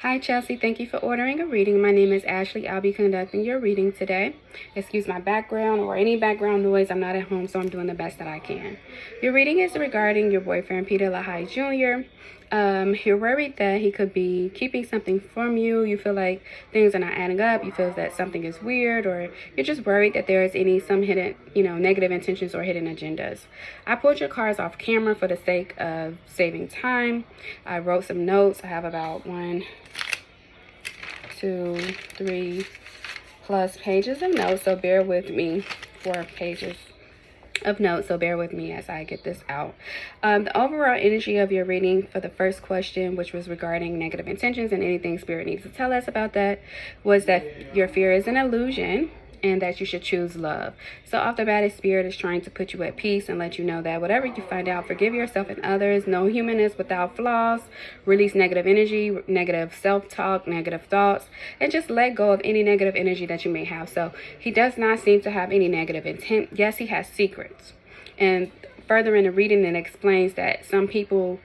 Hi, Chelsea. Thank you for ordering a reading. My name is Ashley. I'll be conducting your reading today. Excuse my background or any background noise. I'm not at home, so I'm doing the best that I can. Your reading is regarding your boyfriend, Peter LaHaye Jr. You're worried that he could be keeping something from you. You feel like things are not adding up. You feel that something is weird, or you're just worried that there is some hidden, negative intentions or hidden agendas. I pulled your cards off camera for the sake of saving time. I wrote some notes. I have about 1, 2, 3 plus pages of notes, so bear with me. 4 pages of notes, so bear with me as I get this out. The overall energy of your reading for the first question, which was regarding negative intentions and anything Spirit needs to tell us about that, was that your fear is an illusion and that you should choose love. So off the bat, Spirit is trying to put you at peace and let you know that whatever you find out, forgive yourself and others. No human is without flaws. Release negative energy, negative self-talk, negative thoughts, and just let go of any negative energy that you may have. So he does not seem to have any negative intent. Yes, he has secrets. And further in the reading, it explains that some people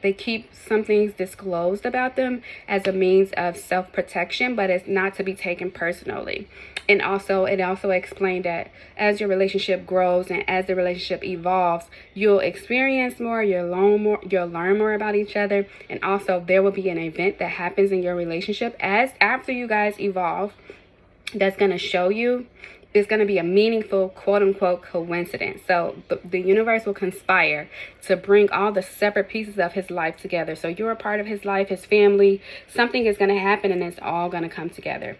they keep some things disclosed about them as a means of self-protection, but it's not to be taken personally. And also, it also explained that as your relationship grows and as the relationship evolves, you'll experience more, you'll learn more about each other. And also, there will be an event that happens in your relationship after you guys evolve that's going to show you it's going to be a meaningful, quote-unquote, coincidence. So the universe will conspire to bring all the separate pieces of his life together. So you're a part of his life, his family. Something is going to happen, and it's all going to come together.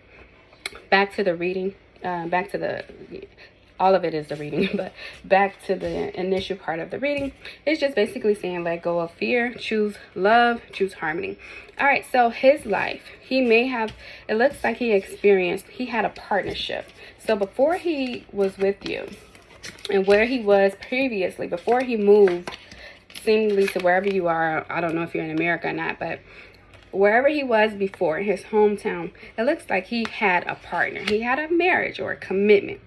Back to the reading. All of it is the reading, but back to the initial part of the reading. It's just basically saying let go of fear, choose love, choose harmony. All right, so his life, it looks like he had a partnership. So before he was with you and where he was previously, before he moved seemingly to wherever you are, I don't know if you're in America or not, but wherever he was before, his hometown, it looks like he had a partner. He had a marriage or a commitment.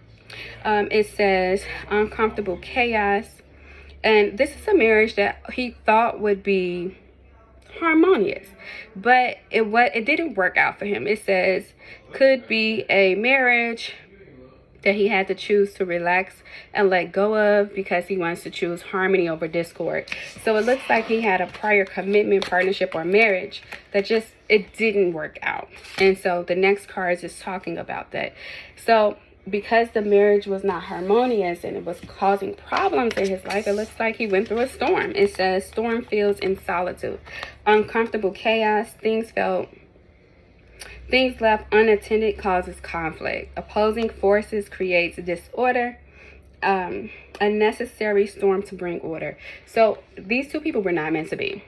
It says uncomfortable chaos, and this is a marriage that he thought would be harmonious, but it didn't work out for him. It says could be a marriage that he had to choose to relax and let go of because he wants to choose harmony over discord. So it looks like he had a prior commitment, partnership, or marriage that it didn't work out. And so the next card is talking about that. So because the marriage was not harmonious and it was causing problems in his life, it looks like he went through a storm. It says storm feels in solitude. Uncomfortable chaos, things left unattended causes conflict. Opposing forces creates disorder. A necessary storm to bring order. So these two people were not meant to be.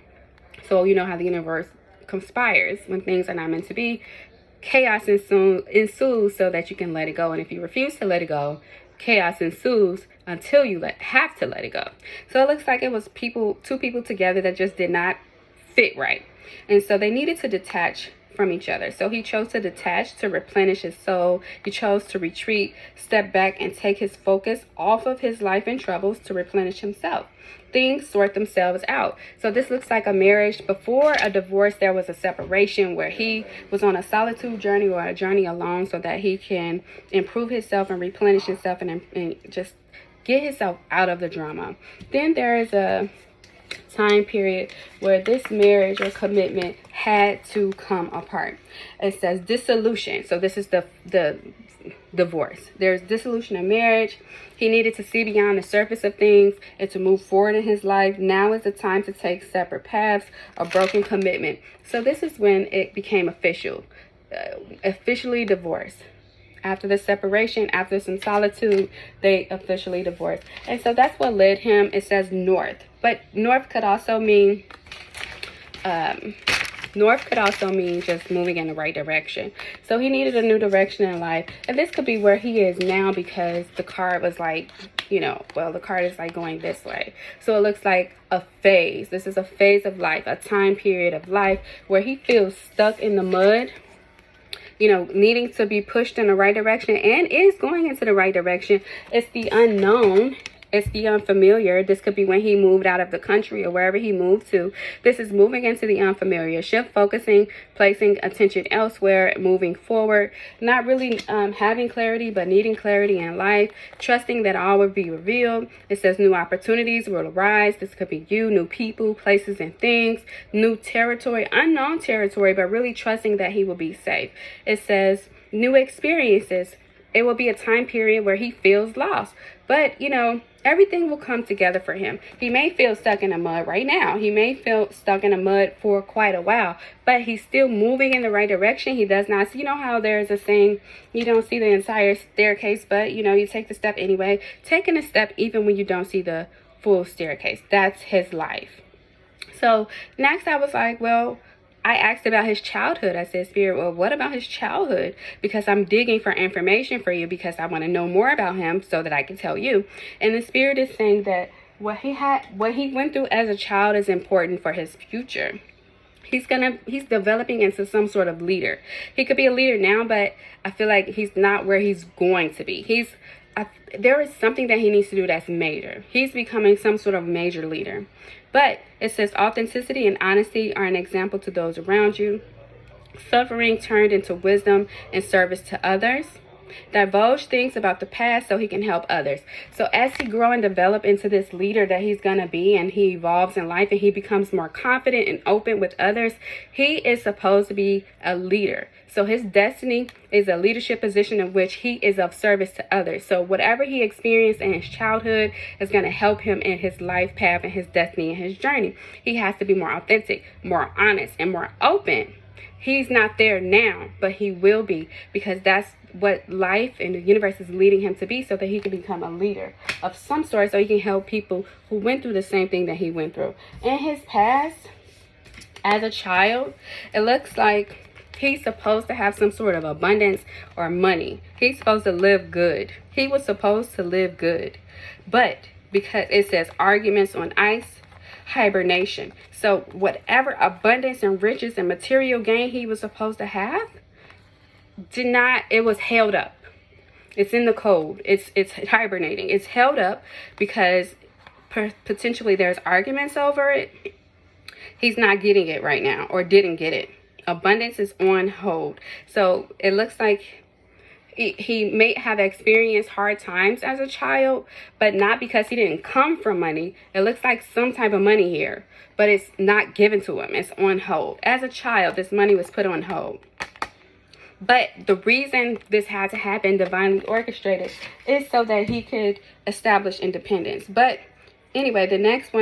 So you know how the universe conspires when things are not meant to be. Chaos ensues so that you can let it go. And if you refuse to let it go, chaos ensues until you have to let it go. So it looks like it was two people together that just did not fit right. And so they needed to detach from each other. So he chose to detach to replenish his soul. He chose to retreat, step back, and take his focus off of his life and troubles to replenish himself. Things sort themselves out. So this looks like a marriage. Before a divorce, there was a separation where he was on a solitude journey or a journey alone so that he can improve himself and replenish himself and just get himself out of the drama. Then there is a time period where this marriage or commitment had to come apart. It says dissolution. So this is the divorce. There's dissolution of marriage. He needed to see beyond the surface of things and to move forward in his life. Now is the time to take separate paths, a broken commitment. So this is when it became officially divorced. After the separation, after some solitude, they officially divorced. And so that's what led him. It says north. But north could also mean just moving in the right direction. So he needed a new direction in life. And this could be where he is now because the card was like, the card is like going this way. So it looks like a phase. This is a phase of life, a time period of life where he feels stuck in the mud, needing to be pushed in the right direction and is going into the right direction. It's the unknown It's the unfamiliar. This could be when he moved out of the country or wherever he moved to. This is moving into the unfamiliar. Shift focusing, placing attention elsewhere, moving forward. Not really having clarity, but needing clarity in life. Trusting that all will be revealed. It says new opportunities will arise. This could be you, new people, places, and things. New territory, unknown territory, but really trusting that he will be safe. It says new experiences. It will be a time period where he feels lost. But, everything will come together for him. He may feel stuck in the mud right now. He may feel stuck in the mud for quite a while. But he's still moving in the right direction. He does not see, how there's a saying, you don't see the entire staircase, but, you take the step anyway. Taking a step even when you don't see the full staircase. That's his life. So next I was like, well, I asked about his childhood. I said, Spirit, well, what about his childhood? Because I'm digging for information for you because I want to know more about him so that I can tell you. And the Spirit is saying that what he went through as a child is important for his future. He's developing into some sort of leader. He could be a leader now, but I feel like he's not where he's going to be. There is something that he needs to do that's major. He's becoming some sort of major leader. But it says authenticity and honesty are an example to those around you. Suffering turned into wisdom and service to others. Divulge things about the past so he can help others. So as he grow and develop into this leader that he's going to be, and he evolves in life and he becomes more confident and open with others, he is supposed to be a leader. So his destiny is a leadership position in which he is of service to others. So whatever he experienced in his childhood is going to help him in his life path and his destiny and his journey. He has to be more authentic, more honest, and more open. He's not there now, but he will be, because that's what life and the universe is leading him to be, so that he can become a leader of some sort, so he can help people who went through the same thing that he went through. In his past, as a child, it looks like he's supposed to have some sort of abundance or money. He's supposed to live good. He was supposed to live good. But because it says arguments on ice, hibernation. So whatever abundance and riches and material gain he was supposed to have, it was held up. It's in the code. It's hibernating. It's held up because potentially there's arguments over it. He's not getting it right now, or didn't get it. Abundance is on hold. So it looks like he may have experienced hard times as a child, but not because he didn't come from money. It looks like some type of money here, but it's not given to him. It's on hold. As a child, this money was put on hold. But the reason this had to happen, divinely orchestrated, is so that he could establish independence. But anyway, the next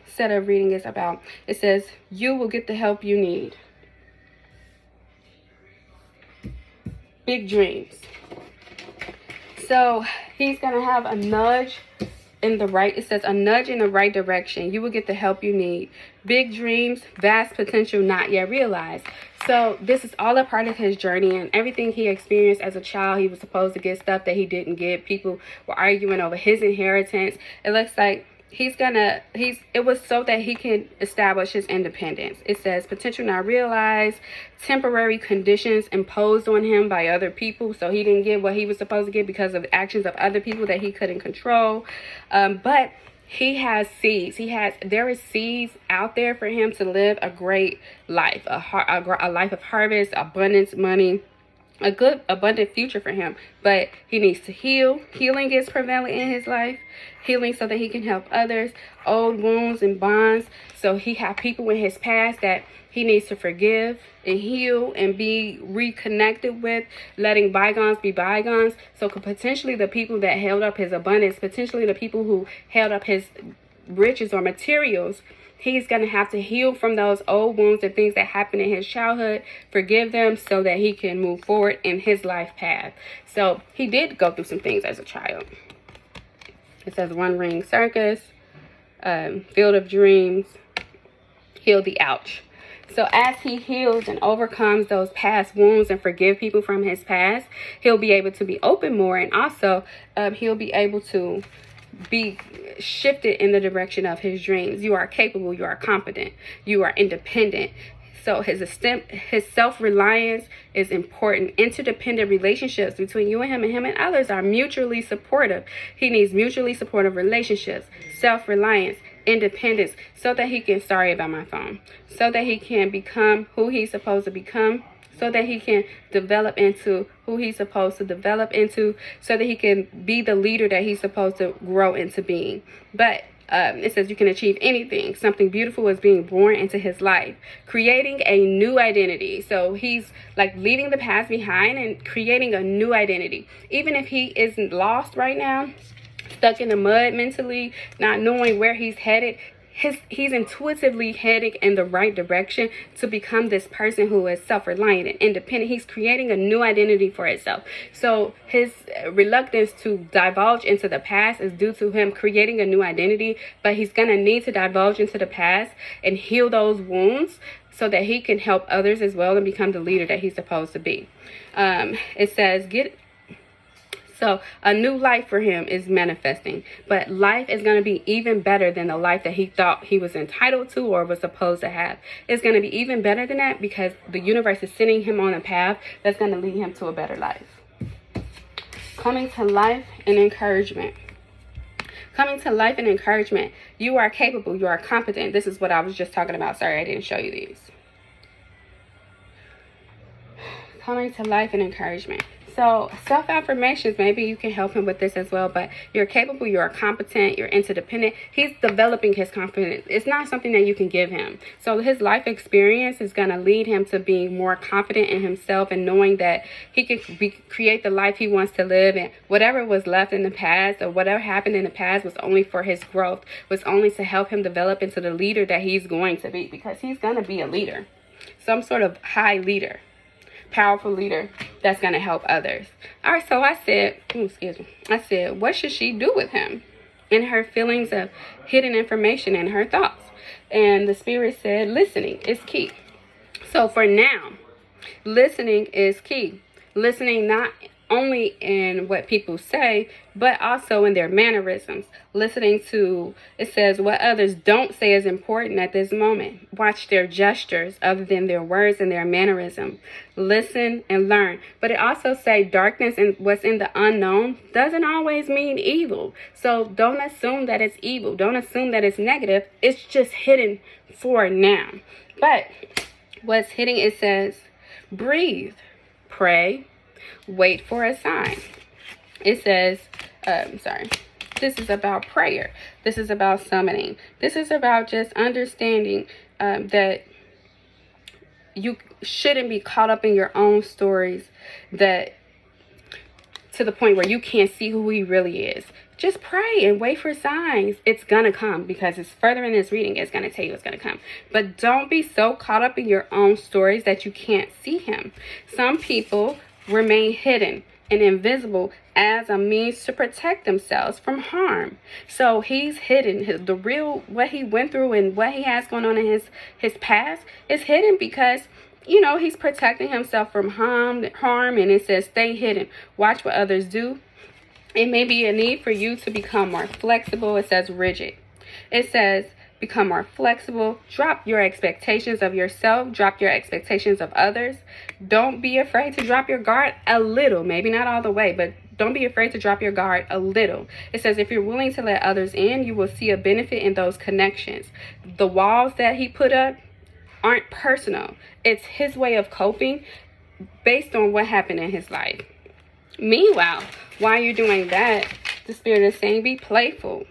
set of reading is about, it says, you will get the help you need. Big dreams. So he's going to have a nudge in the right, it says a nudge in the right direction. You will get the help you need. Big dreams, vast potential not yet realized. So this is all a part of his journey, and everything he experienced as a child. He was supposed to get stuff that he didn't get. People were arguing over his inheritance. It looks like it was so that he can establish his independence. It says potential not realized, temporary conditions imposed on him by other people. So he didn't get what he was supposed to get because of actions of other people that he couldn't control. But he has seeds. There is seeds out there for him to live a great life, a life of harvest, abundance, money, a good abundant future for him. But he needs to heal. Healing is prevalent in his life. Healing so that he can help others. Old wounds and bonds. So he have people in his past that he needs to forgive and heal and be reconnected with, letting bygones be bygones. So potentially the people that held up his abundance, potentially the people who held up his riches or materials, he's going to have to heal from those old wounds and things that happened in his childhood, forgive them so that he can move forward in his life path. So he did go through some things as a child. It says One Ring Circus, Field of Dreams, Heal the Ouch. So as he heals and overcomes those past wounds and forgive people from his past, he'll be able to be open more, and also he'll be able to be shifted in the direction of his dreams. You are capable, you are competent, you are independent. So his self-reliance is important. Interdependent relationships between you and him and others are mutually supportive. He needs mutually supportive relationships, self-reliance, independence, so that he can, sorry about my phone, so that he can become who he's supposed to become, so that he can develop into who he's supposed to develop into, so that he can be the leader that he's supposed to grow into being. But it says you can achieve anything. Something beautiful is being born into his life, creating a new identity. So he's like leaving the past behind and creating a new identity. Even if he isn't lost right now, stuck in the mud mentally, not knowing where he's headed, he's intuitively heading in the right direction to become this person who is self-reliant and independent. He's creating a new identity for himself. So his reluctance to divulge into the past is due to him creating a new identity, but he's going to need to divulge into the past and heal those wounds so that he can help others as well and become the leader that he's supposed to be. It says, so a new life for him is manifesting, but life is going to be even better than the life that he thought he was entitled to or was supposed to have. It's going to be even better than that because the universe is sending him on a path that's going to lead him to a better life. Coming to life and encouragement. Coming to life and encouragement. You are capable. You are competent. This is what I was just talking about. Sorry, I didn't show you these. Coming to life and encouragement. So self-affirmations, maybe you can help him with this as well, but you're capable, you're competent, you're interdependent. He's developing his confidence. It's not something that you can give him. So his life experience is going to lead him to being more confident in himself and knowing that he can create the life he wants to live, and whatever was left in the past or whatever happened in the past was only for his growth, was only to help him develop into the leader that he's going to be, because he's going to be a leader, some sort of high leader. Powerful leader that's going to help others. All right, so I said, what should she do with him and her feelings of hidden information and her thoughts? And the spirit said, listening is key. So for now, listening is key. Listening not only in what people say, but also in their mannerisms. Listening to, it says, what others don't say is important at this moment. Watch their gestures other than their words and their mannerism. Listen and learn. But it also say darkness and what's in the unknown doesn't always mean evil. So don't assume that it's evil. Don't assume that it's negative. It's just hidden for now. But what's hidden, it says, breathe, pray, wait for a sign. It says, this is about prayer. This is about summoning. This is about just understanding that you shouldn't be caught up in your own stories, that to the point where you can't see who he really is. Just pray and wait for signs. It's going to come, because it's further in this reading. It's going to tell you it's going to come. But don't be so caught up in your own stories that you can't see him. Some people remain hidden and invisible as a means to protect themselves from harm. So he's hidden. The real, what he went through and what he has going on in his past is hidden because, you know, he's protecting himself from harm. And it says, stay hidden. Watch what others do. It may be a need for you to become more flexible. It says rigid. It says, become more flexible. Drop your expectations of yourself. Drop your expectations of others. Don't be afraid to drop your guard a little. Maybe not all the way, but don't be afraid to drop your guard a little. It says if you're willing to let others in, you will see a benefit in those connections. The walls that he put up aren't personal. It's his way of coping based on what happened in his life. Meanwhile, while you're doing that, the spirit is saying be playful.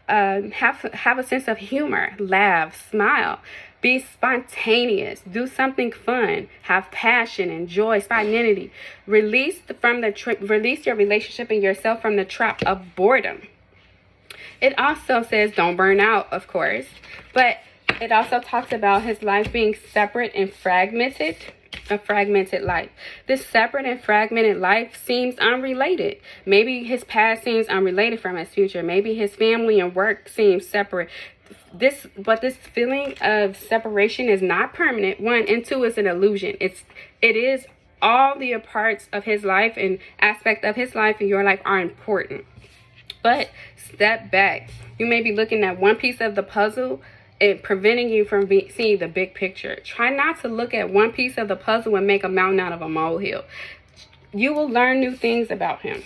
Have a sense of humor, laugh, smile, be spontaneous, do something fun, have passion and joy, spontaneity. Release your relationship and yourself from the trap of boredom. It also says don't burn out, of course, but it also talks about his life being separate and fragmented. A fragmented life. This separate and fragmented life seems unrelated. Maybe his past seems unrelated from his future. Maybe his family and work seems separate. But this feeling of separation is not permanent. One, and two, is an illusion. It is all the parts of his life and aspect of his life and your life are important. But step back. You may be looking at one piece of the puzzle it preventing you from seeing the big picture. Try not to look at one piece of the puzzle and make a mountain out of a molehill. You will learn new things about him.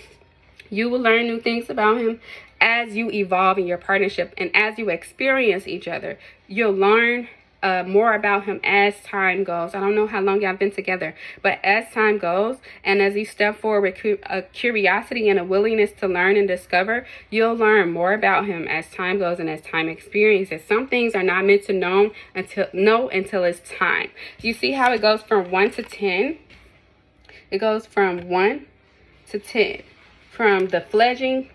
You will learn new things about him as you evolve in your partnership, and as you experience each other. You'll learn more about him as time goes. I don't know how long y'all been together, but as time goes, and as you step forward with a curiosity and a willingness to learn and discover, you'll learn more about him as time goes and as time experiences. Some things are not meant to know until it's time. You see how it goes from 1 to 10? It goes from 1 to 10. From the fledgling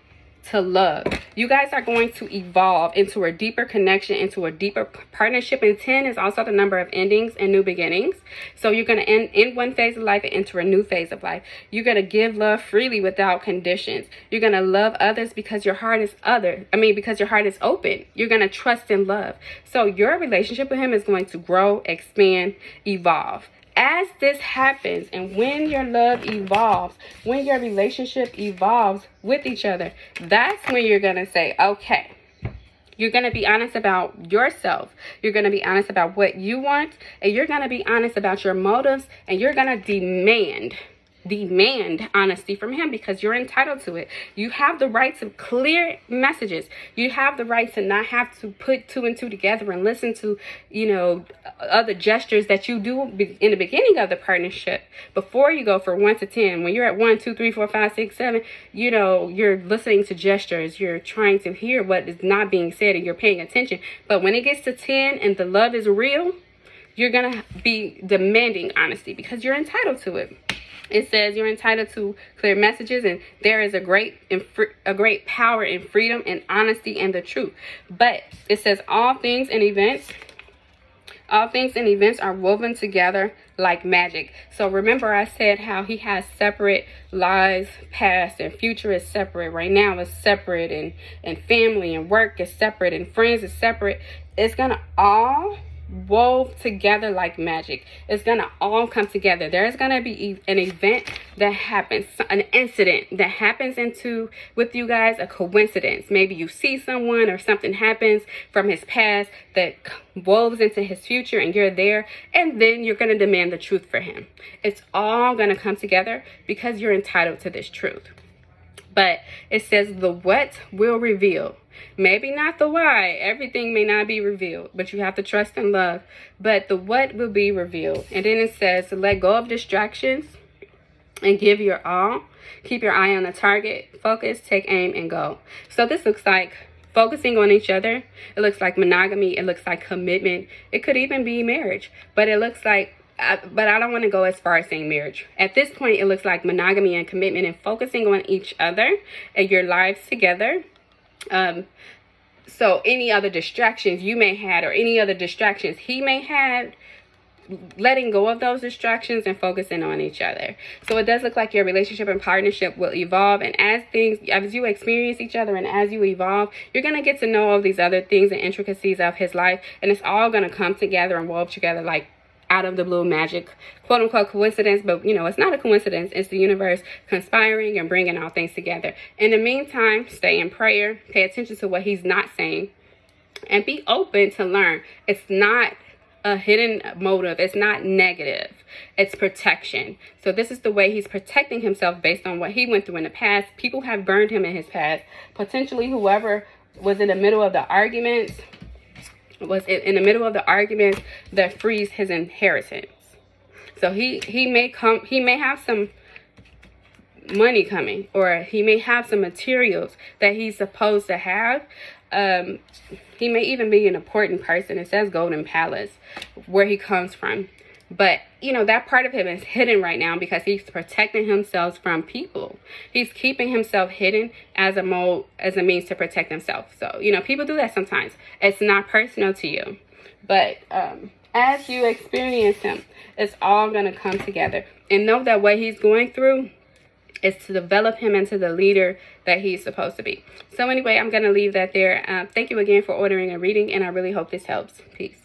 to love. You guys are going to evolve into a deeper connection, into a deeper partnership. And 10 is also the number of endings and new beginnings. So you're going to end one phase of life and enter a new phase of life. You're going to give love freely without conditions. You're going to love others because your heart is because your heart is open. You're going to trust and love. So your relationship with him is going to grow, expand, evolve. As this happens, and when your love evolves, when your relationship evolves with each other, that's when you're going to say, okay, you're going to be honest about yourself. You're going to be honest about what you want, and you're going to be honest about your motives, and you're going to demand honesty from him, because you're entitled to it. You have the right to clear messages. You have the right to not have to put 2 and 2 together and listen to, other gestures that you do in the beginning of the partnership before you go from 1 to 10. When you're at 1, 2, 3, 4, 5, 6, 7, you're listening to gestures. You're trying to hear what is not being said, and you're paying attention. But when it gets to 10 and the love is real, you're going to be demanding honesty because you're entitled to it. It says you're entitled to clear messages, and there is a great power in freedom and honesty and the truth. But it says all things and events are woven together like magic. So remember I said how he has separate lives, past and future is separate. Right now it's separate, and family and work is separate, and friends is separate. It's going to all wove together like magic. It's gonna all come together. There's gonna be an event that happens, an incident that happens with you guys, a coincidence. Maybe you see someone or something happens from his past that woves into his future, and you're there, and then you're gonna demand the truth for him. It's all gonna come together because you're entitled to this truth. But it says the what will reveal. Maybe not the why. Everything may not be revealed, but you have to trust and love. But the what will be revealed. And then it says to let go of distractions and give your all. Keep your eye on the target. Focus, take aim, and go. So this looks like focusing on each other. It looks like monogamy. It looks like commitment. It could even be marriage. But it looks like but I don't want to go as far as saying marriage. At this point, it looks like monogamy and commitment and focusing on each other and your lives together. So any other distractions you may have, or any other distractions he may have, letting go of those distractions and focusing on each other. So it does look like your relationship and partnership will evolve, and as you experience each other and as you evolve, you're going to get to know all these other things and intricacies of his life, and it's all going to come together and wove together like out of the blue magic, quote unquote coincidence. But it's not a coincidence. It's the universe conspiring and bringing all things together. In the meantime, stay in prayer, pay attention to what he's not saying, and be open to learn. It's not a hidden motive. It's not negative. It's protection. So this is the way he's protecting himself based on what he went through in the past. People have burned him in his past. Potentially whoever was in the middle of the arguments that frees his inheritance. So he may have some money coming, or he may have some materials that he's supposed to have. He may even be an important person. It says Golden Palace, where he comes from. But, that part of him is hidden right now because he's protecting himself from people. He's keeping himself hidden as a means to protect himself. So, people do that sometimes. It's not personal to you. But as you experience him, it's all going to come together. And know that what he's going through is to develop him into the leader that he's supposed to be. So anyway, I'm going to leave that there. Thank you again for ordering a reading, and I really hope this helps. Peace.